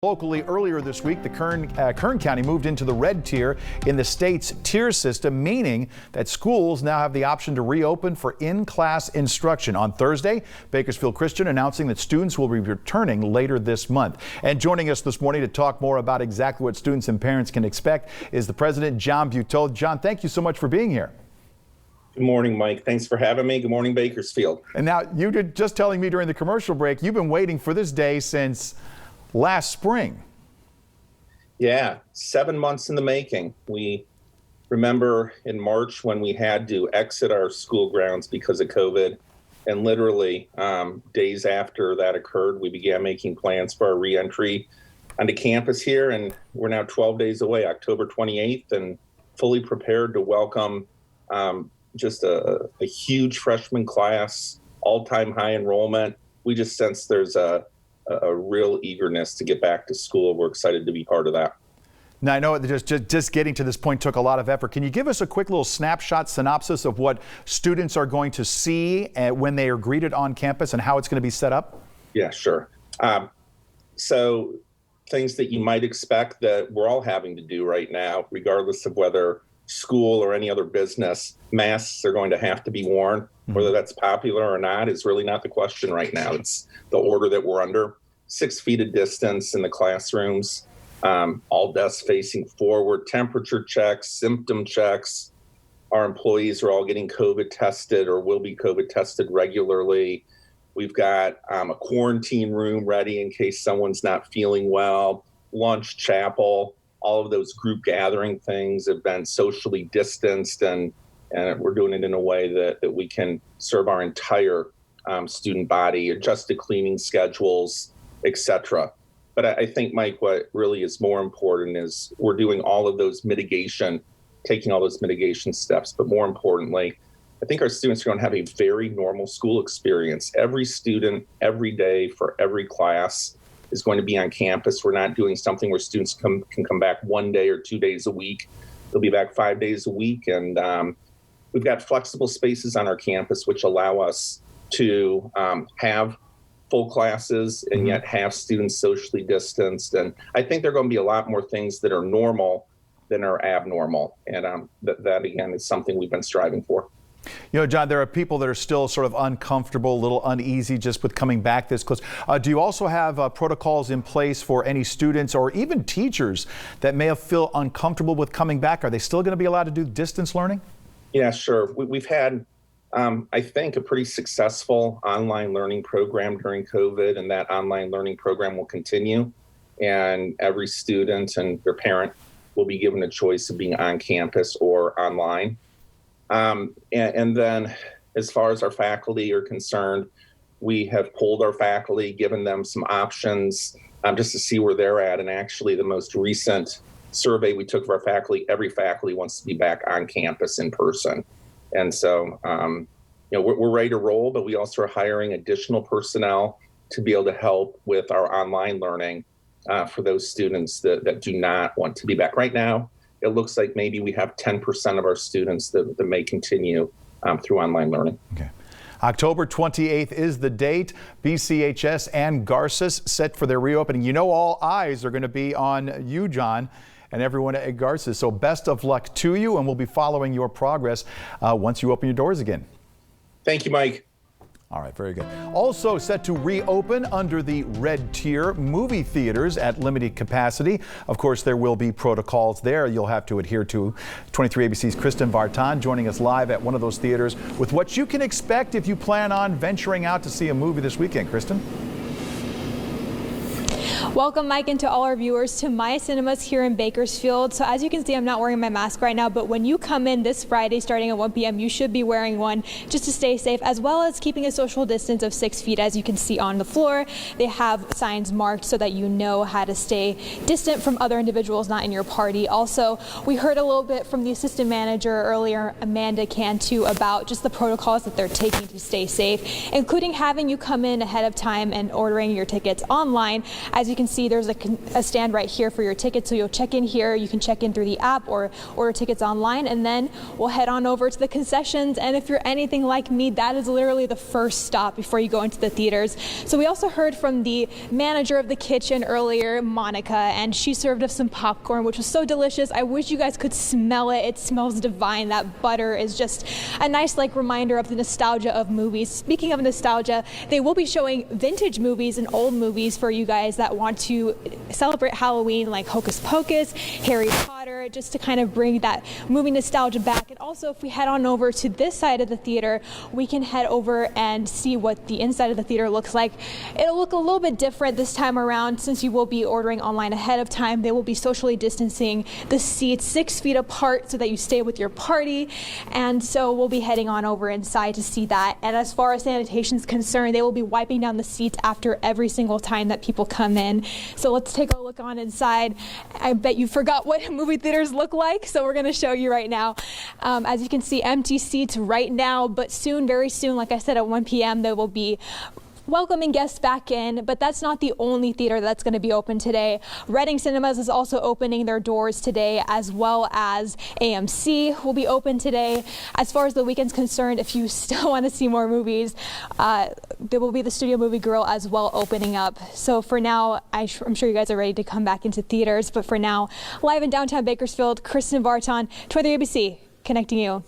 Locally, earlier this week, the Kern County moved into the red tier in the state's tier system, meaning that schools now have the option to reopen for in-class instruction. On Thursday, Bakersfield Christian announcing that students will be returning later this month. And joining us this morning to talk more about exactly what students and parents can expect is the president, John Buteau. John, thank you so much for being here. Good morning, Mike. Thanks for having me. Good morning, Bakersfield. And now, you did just telling me during the commercial break, you've been waiting for this day since last spring. Yeah, 7 months in the making. We remember in March when we had to exit our school grounds because of COVID. And literally days after that occurred, we began making plans for our reentry onto campus here. And we're now 12 days away, October 28th, and fully prepared to welcome just a huge freshman class, all-time high enrollment. We just sense there's a real eagerness to get back to school. We're excited to be part of that. Now, I know just getting to this point took a lot of effort. Can you give us a quick little snapshot synopsis of what students are going to see when they are greeted on campus and how it's going to be set up? Yeah, sure. So things that you might expect that we're all having to do right now, regardless of whether school or any other business, masks are going to have to be worn. Whether that's popular or not is really not the question right now. It's the order that we're under. 6 feet of distance in the classrooms, all desks facing forward, temperature checks, symptom checks. Our employees are all getting COVID tested or will be COVID tested regularly. We've got a quarantine room ready in case someone's not feeling well, lunch, chapel. All of those group gathering things have been socially distanced, and we're doing it in a way that we can serve our entire student body, adjusted cleaning schedules, etc. But I think, Mike, what really is more important is we're doing all of those taking all those mitigation steps. But more importantly, I think our students are going to have a very normal school experience. Every student, every day, for every class is going to be on campus. We're not doing something where students can come back 1 day or 2 days a week. They'll be back 5 days a week. And we've got flexible spaces on our campus, which allow us to have full classes and yet have students socially distanced. And I think there are going to be a lot more things that are normal than are abnormal. And that again, is something we've been striving for. You know, John, there are people that are still sort of uncomfortable, a little uneasy just with coming back this close. Do you also have protocols in place for any students or even teachers that may feel uncomfortable with coming back? Are they still going to be allowed to do distance learning? Yeah, sure. We've had, I think, a pretty successful online learning program during COVID, and that online learning program will continue. And every student and their parent will be given a choice of being on campus or online. And then as far as our faculty are concerned, we have polled our faculty, given them some options just to see where they're at. And actually, the most recent survey we took of our faculty, every faculty wants to be back on campus in person. And so, we're ready to roll, but we also are hiring additional personnel to be able to help with our online learning for those students that do not want to be back. Right now, it looks like maybe we have 10% of our students that may continue through online learning. Okay. October 28th is the date. BCHS and Garces set for their reopening. You know, all eyes are going to be on you, John, and everyone at Garces. So best of luck to you, and we'll be following your progress once you open your doors again. Thank you, Mike. All right, very good. Also set to reopen under the red tier, movie theaters at limited capacity. Of course, there will be protocols there you'll have to adhere to. 23 ABC's Kristen Vartan joining us live at one of those theaters with what you can expect if you plan on venturing out to see a movie this weekend. Kristen? Welcome, Mike, and to all our viewers to Maya Cinemas here in Bakersfield. So as you can see, I'm not wearing my mask right now, but when you come in this Friday starting at 1 p.m., you should be wearing one just to stay safe, as well as keeping a social distance of 6 feet. As you can see on the floor, they have signs marked so that you know how to stay distant from other individuals not in your party. Also, we heard a little bit from the assistant manager earlier, Amanda Cantu, about just the protocols that they're taking to stay safe, including having you come in ahead of time and ordering your tickets online. As you can see, there's a stand right here for your tickets. So you'll check in here. You can check in through the app or order tickets online, and then we'll head on over to the concessions. And if you're anything like me, that is literally the first stop before you go into the theaters. So we also heard from the manager of the kitchen earlier, Monica, and she served us some popcorn, which was so delicious. I wish you guys could smell it. It smells divine. That butter is just a nice reminder of the nostalgia of movies. Speaking of nostalgia, they will be showing vintage movies and old movies for you guys that want to celebrate Halloween, like Hocus Pocus, Harry Potter, just to kind of bring that movie nostalgia back. And also, if we head on over to this side of the theater, we can head over and see what the inside of the theater looks like. It'll look a little bit different this time around since you will be ordering online ahead of time. They will be socially distancing the seats 6 feet apart so that you stay with your party. And so we'll be heading on over inside to see that. And as far as sanitation is concerned, they will be wiping down the seats after every single time that people come in. So let's take a look on inside. I bet you forgot what movie theaters look like, so we're going to show you right now. As you can see, empty seats right now, but soon, very soon, like I said, at 1 p.m., there will be welcoming guests back in, but that's not the only theater that's going to be open today. Reading Cinemas is also opening their doors today, as well as AMC will be open today. As far as the weekend's concerned, if you still want to see more movies, there will be the Studio Movie Grill as well opening up. So for now, I'm sure you guys are ready to come back into theaters, but for now, live in downtown Bakersfield, Kristen Barton, 23 ABC, connecting you.